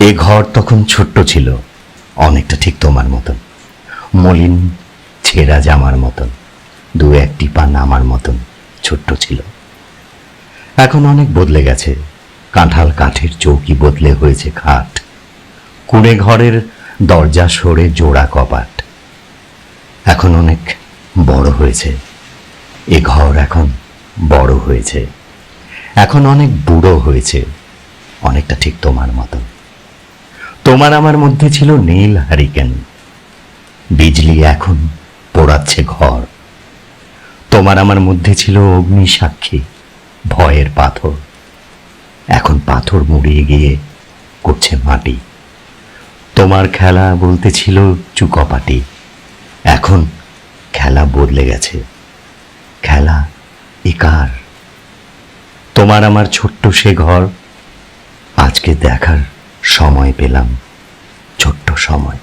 এ ঘর তখন ছোট্ট ছিল, অনেকটা ঠিক তোমার মতন, মলিন ছেঁড়া জামার মতন, দু একটি পা নামার মতন ছোট্ট ছিল। এখন অনেক বদলে গেছে, কাঁঠাল কাঠের চৌকি বদলে হয়েছে খাট, কুঁড়ে ঘরের দরজা সরে জোড়া কপাট। এখন অনেক বড় হয়েছে, এ ঘর এখন বড় হয়েছে, এখন অনেক বুড়ো হয়েছে, অনেকটা ঠিক তোমার মতন। তোমার আমার মধ্যে ছিল নীল হারিকেন, বিজলি এখন পোড়াচ্ছে ঘর। তোমার আমার মধ্যে ছিল অগ্নি সাক্ষী, ভয়ের পাথর, এখন পাথর মুড়িয়ে গিয়ে করছে মাটি। তোমার খেলা বলতে ছিল চুকোপাটি, এখন খেলা বদলে গেছে, খেলা একার। তোমার আমার ছোট্ট সে ঘর আজকে দেখার সময় পেলাম, ছোট্ট সময়।